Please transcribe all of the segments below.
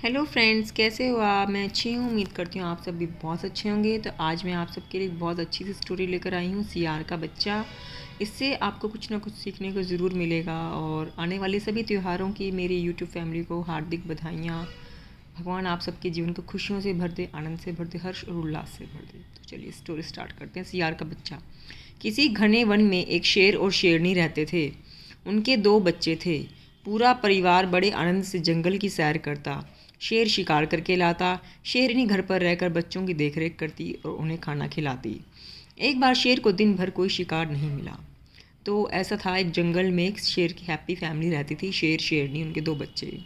Hello friends, कैसे हो आप? मैं अच्छी हूँ। उम्मीद करती हूँ आप सब भी बहुत अच्छे होंगे। तो आज मैं आप सबके लिए एक बहुत अच्छी सी स्टोरी लेकर आई हूँ, सियार का बच्चा। इससे आपको कुछ ना कुछ सीखने को ज़रूर मिलेगा। और आने वाले सभी त्योहारों की मेरी यूट्यूब फैमिली को हार्दिक बधाइयाँ। भगवान आप सबके जीवन को खुशियों से भर दे, आनंद से भर दे, हर्ष और उल्लास से भर दे। तो चलिए स्टोरी स्टार्ट करते हैं। सियार का बच्चा। किसी घने वन में एक शेर और शेरनी रहते थे। उनके दो बच्चे थे। पूरा परिवार बड़े आनंद से जंगल की सैर करता। शेर शिकार करके लाता, शेरनी घर पर रहकर बच्चों की देखरेख करती और उन्हें खाना खिलाती। एक बार शेर को दिन भर कोई शिकार नहीं मिला। तो ऐसा था, एक जंगल में एक शेर की हैप्पी फैमिली रहती थी, शेर शेरनी उनके दो बच्चे।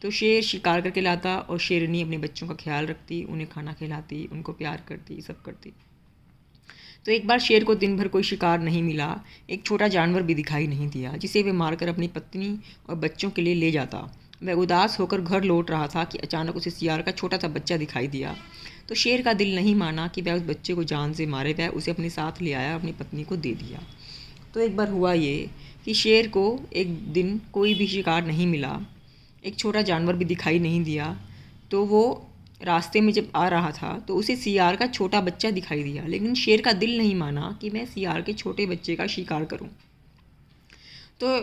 तो शेर शिकार करके लाता और शेरनी अपने बच्चों का ख्याल रखती, उन्हें खाना खिलाती, उनको प्यार करती, सब करती। तो एक बार शेर को दिन भर कोई शिकार नहीं मिला। एक छोटा जानवर भी दिखाई नहीं दिया जिसे वे मारकर अपनी पत्नी और बच्चों के लिए ले जाता। वह उदास होकर घर लौट रहा था कि अचानक उसे सियार का छोटा सा बच्चा दिखाई दिया। तो शेर का दिल नहीं माना कि वह उस बच्चे को जान से मारे। वह उसे अपने साथ ले आया, अपनी पत्नी को दे दिया। तो एक बार हुआ ये कि शेर को एक दिन कोई भी शिकार नहीं मिला, एक छोटा जानवर भी दिखाई नहीं दिया। तो वो रास्ते में जब आ रहा था तो उसे सियार का छोटा बच्चा दिखाई दिया, लेकिन शेर का दिल नहीं माना कि मैं सियार के छोटे बच्चे का शिकार करूं। तो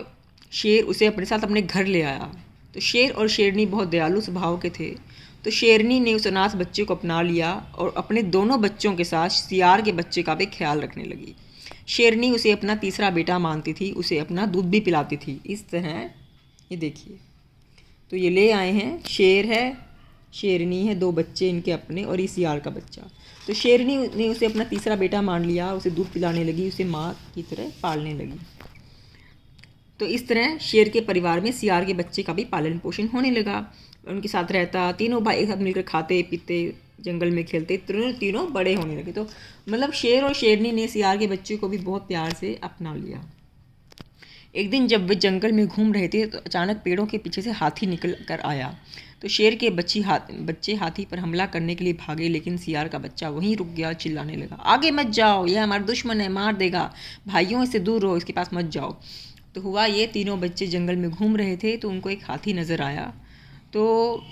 शेर उसे अपने साथ अपने घर ले आया। तो शेर और शेरनी बहुत दयालु स्वभाव के थे। तो शेरनी ने उस अनाथ बच्चे को अपना लिया और अपने दोनों बच्चों के साथ सियार के बच्चे का भी ख्याल रखने लगी। शेरनी उसे अपना तीसरा बेटा मानती थी, उसे अपना दूध भी पिलाती थी। इस तरह ये देखिए, तो ये ले आए हैं, शेर है, शेरनी है, दो बच्चे इनके अपने, और ये सियार का बच्चा। तो शेरनी ने उसे अपना तीसरा बेटा मान लिया, उसे दूध पिलाने लगी, उसे माँ की तरह पालने लगी। तो इस तरह शेर के परिवार में सियार के बच्चे का भी पालन पोषण होने लगा। उनके साथ रहता, तीनों भाई एक साथ मिलकर खाते पीते, जंगल में खेलते, तीनों बड़े होने लगे। तो मतलब शेर और शेरनी ने सियार के बच्चे को भी बहुत प्यार से अपना लिया। एक दिन जब वे जंगल में घूम रहे थे तो अचानक पेड़ों के पीछे से हाथी निकल कर आया। तो शेर के बच्चे हाथी पर हमला करने के लिए भागे, लेकिन सियार का बच्चा वहीं रुक गया, चिल्लाने लगा, आगे मत जाओ, यह हमारा दुश्मन है, मार देगा, भाइयों इससे दूर रहो, इसके पास मत जाओ। तो हुआ ये, तीनों बच्चे जंगल में घूम रहे थे तो उनको एक हाथी नज़र आया। तो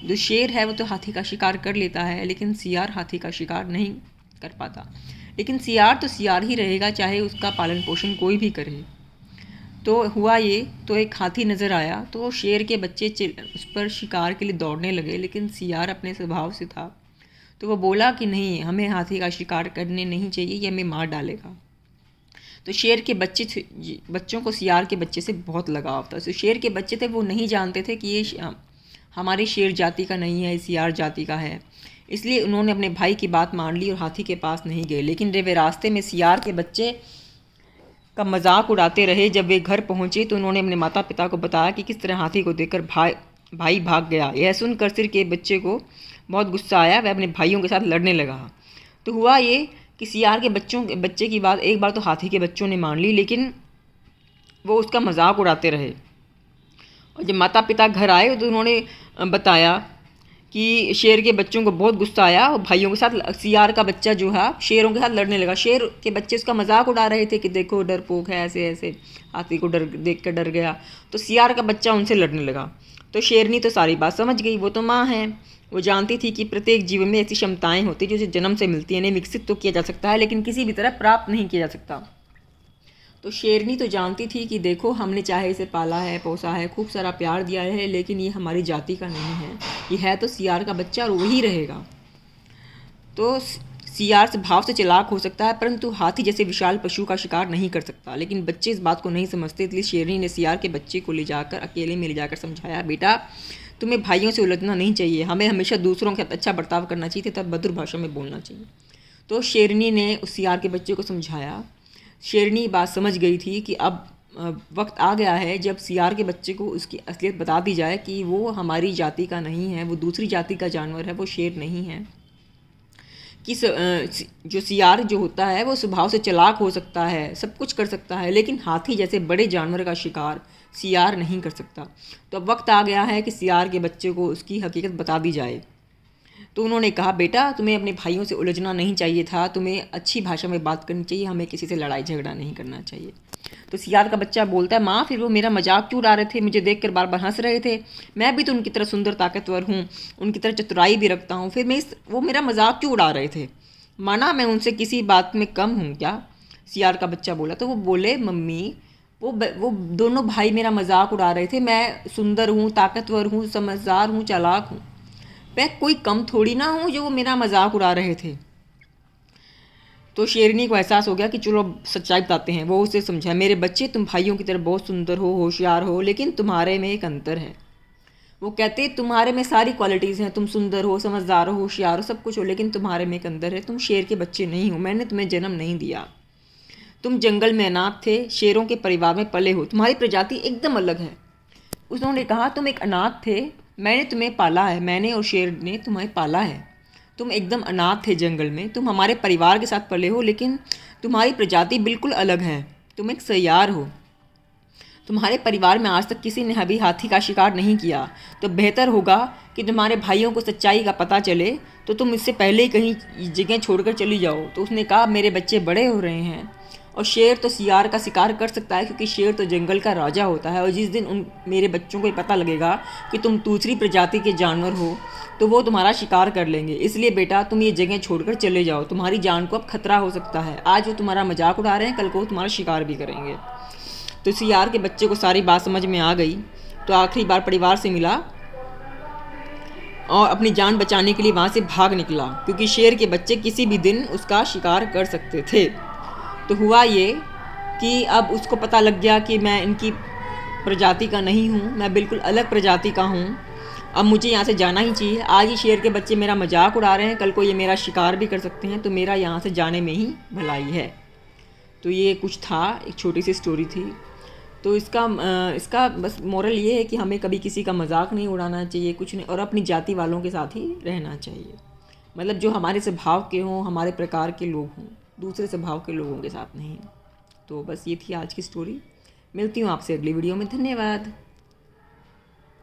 जो शेर है वो तो हाथी का शिकार कर लेता है, लेकिन सियार हाथी का शिकार नहीं कर पाता। लेकिन सियार तो सियार ही रहेगा, चाहे उसका पालन पोषण कोई भी करे। तो हुआ ये, तो एक हाथी नज़र आया तो शेर के बच्चे उस पर शिकार के लिए दौड़ने लगे, लेकिन सियार अपने स्वभाव से था। तो वो बोला कि नहीं, हमें हाथी का शिकार करने नहीं चाहिए, ये हमें मार डालेगा। तो शेर के बच्चों को सियार के बच्चे से बहुत लगाव था। तो शेर के बच्चे थे, वो नहीं जानते थे कि ये हमारी शेर जाति का नहीं है, सियार जाति का है। इसलिए उन्होंने अपने भाई की बात मान ली और हाथी के पास नहीं गए। लेकिन वे रास्ते में सियार के बच्चे का मजाक उड़ाते रहे। जब वे घर पहुंचे तो उन्होंने अपने माता पिता को बताया कि किस तरह हाथी को देखकर भाई भाग गया। यह सुनकर सिर के बच्चे को बहुत गुस्सा आया, वह अपने भाइयों के साथ लड़ने लगा। तो हुआ ये कि सियार के बच्चे की बात एक बार तो हाथी के बच्चों ने मान ली, लेकिन वो उसका मजाक उड़ाते रहे। और जब माता पिता घर आए तो उन्होंने बताया कि शेर के बच्चों को बहुत गुस्सा आया और भाइयों के साथ सियार का बच्चा जो है शेरों के साथ लड़ने लगा। शेर के बच्चे उसका मजाक उड़ा रहे थे कि देखो डरपोक है, ऐसे ऐसे, हाथी को देख कर डर गया। तो सियार का बच्चा उनसे लड़ने लगा। तो शेरनी तो सारी बात समझ गई, वो तो माँ है, वो जानती थी कि प्रत्येक जीवन में ऐसी क्षमताएं होती जो जन्म से मिलती हैं। इन्हें विकसित तो किया जा सकता है, लेकिन किसी भी तरह प्राप्त नहीं किया जा सकता। तो शेरनी तो जानती थी कि देखो, हमने चाहे इसे पाला है, पोसा है, खूब सारा प्यार दिया है, लेकिन ये हमारी जाति का नहीं है, ये है तो सियार का बच्चा और वही रहेगा। तो सियार से भाव से चालाक हो सकता है, परंतु हाथी जैसे विशाल पशु का शिकार नहीं कर सकता। लेकिन बच्चे इस बात को नहीं समझते, इसलिए शेरनी ने सियार के बच्चे को अकेले में ले जाकर समझाया, बेटा तुम्हें भाइयों से उलझना नहीं चाहिए, हमें हमेशा दूसरों के साथ अच्छा बर्ताव करना चाहिए तथा मधुर भाषा में बोलना चाहिए। तो शेरनी ने उस सियार के बच्चे को समझाया। शेरनी बात समझ गई थी कि अब वक्त आ गया है जब सियार के बच्चे को उसकी असलियत बता दी जाए कि वो हमारी जाति का नहीं है, वो दूसरी जाति का जानवर है, वो शेर नहीं है। कि जो सियार जो होता है वो स्वभाव से चालाक हो सकता है, सब कुछ कर सकता है, लेकिन हाथी जैसे बड़े जानवर का शिकार सियार नहीं कर सकता। तो अब वक्त आ गया है कि सियार के बच्चे को उसकी हकीकत बता दी जाए। तो उन्होंने कहा, बेटा तुम्हें अपने भाइयों से उलझना नहीं चाहिए था, तुम्हें अच्छी भाषा में बात करनी चाहिए, हमें किसी से लड़ाई झगड़ा नहीं करना चाहिए। तो सियार का बच्चा बोलता है, माँ फिर वो मेरा मजाक क्यों उड़ा रहे थे, मुझे देखकर बार बार हंस रहे थे, मैं भी तो उनकी तरह सुंदर ताकतवर हूँ, उनकी तरह चतुराई भी रखता हूँ, फिर वो मेरा मजाक क्यों उड़ा रहे थे, माना मैं उनसे किसी बात में कम हूँ क्या? सियार का बच्चा बोला। तो वो बोले, मम्मी वो दोनों भाई मेरा मजाक उड़ा रहे थे, मैं सुंदर हूँ, ताकतवर हूँ, समझदार हूँ, चालाक हूँ, मैं कोई कम थोड़ी ना हूँ जो वो मेरा मजाक उड़ा रहे थे। तो शेरनी को एहसास हो गया कि चलो सच्चाई बताते हैं। वो उसे समझा, मेरे बच्चे तुम भाइयों की तरह बहुत सुंदर हो, होशियार हो, लेकिन तुम्हारे में एक अंतर है। वो कहते तुम्हारे में सारी क्वालिटीज़ हैं, तुम सुंदर हो, समझदार हो, होशियार हो, सब कुछ हो, लेकिन तुम्हारे में एक अंतर है, तुम शेर के बच्चे नहीं हो, मैंने तुम्हें जन्म नहीं दिया, तुम जंगल में अनाथ थे, शेरों के परिवार में पले हो, तुम्हारी प्रजाति एकदम अलग है। उन्होंने कहा, तुम एक अनाथ थे, मैंने तुम्हें पाला है, मैंने और शेर ने तुम्हें पाला है, तुम एकदम अनाथ थे जंगल में, तुम हमारे परिवार के साथ पले हो, लेकिन तुम्हारी प्रजाति बिल्कुल अलग है, तुम एक सयार हो, तुम्हारे परिवार में आज तक किसी ने कभी हाथी का शिकार नहीं किया, तो बेहतर होगा कि तुम्हारे भाइयों को सच्चाई का पता चले तो तुम इससे पहले ही कहीं जगह छोड़कर चली जाओ। तो उसने कहा, मेरे बच्चे बड़े हो रहे हैं और शेर तो सियार का शिकार कर सकता है, क्योंकि शेर तो जंगल का राजा होता है, और जिस दिन उन मेरे बच्चों को ये पता लगेगा कि तुम दूसरी प्रजाति के जानवर हो तो वो तुम्हारा शिकार कर लेंगे, इसलिए बेटा तुम ये जगह छोड़कर चले जाओ, तुम्हारी जान को अब खतरा हो सकता है, आज वो तुम्हारा मजाक उड़ा रहे हैं, कल को वो तुम्हारा शिकार भी करेंगे। तो सियार के बच्चे को सारी बात समझ में आ गई, तो आखिरी बार परिवार से मिला और अपनी जान बचाने के लिए वहाँ से भाग निकला, क्योंकि शेर के बच्चे किसी भी दिन उसका शिकार कर सकते थे। तो हुआ ये कि अब उसको पता लग गया कि मैं इनकी प्रजाति का नहीं हूँ, मैं बिल्कुल अलग प्रजाति का हूँ, अब मुझे यहाँ से जाना ही चाहिए, आज ही शेर के बच्चे मेरा मजाक उड़ा रहे हैं, कल को ये मेरा शिकार भी कर सकते हैं, तो मेरा यहाँ से जाने में ही भलाई है। तो ये कुछ था, एक छोटी सी स्टोरी थी। तो इसका बस मोरल ये है कि हमें कभी किसी का मजाक नहीं उड़ाना चाहिए, कुछ नहीं, और अपनी जाति वालों के साथ ही रहना चाहिए, मतलब जो हमारे स्वभाव के हों, हमारे प्रकार के लोग हों, दूसरे स्वभाव के लोगों के साथ नहीं। तो बस ये थी आज की स्टोरी, मिलती हूँ आपसे अगली वीडियो में, धन्यवाद।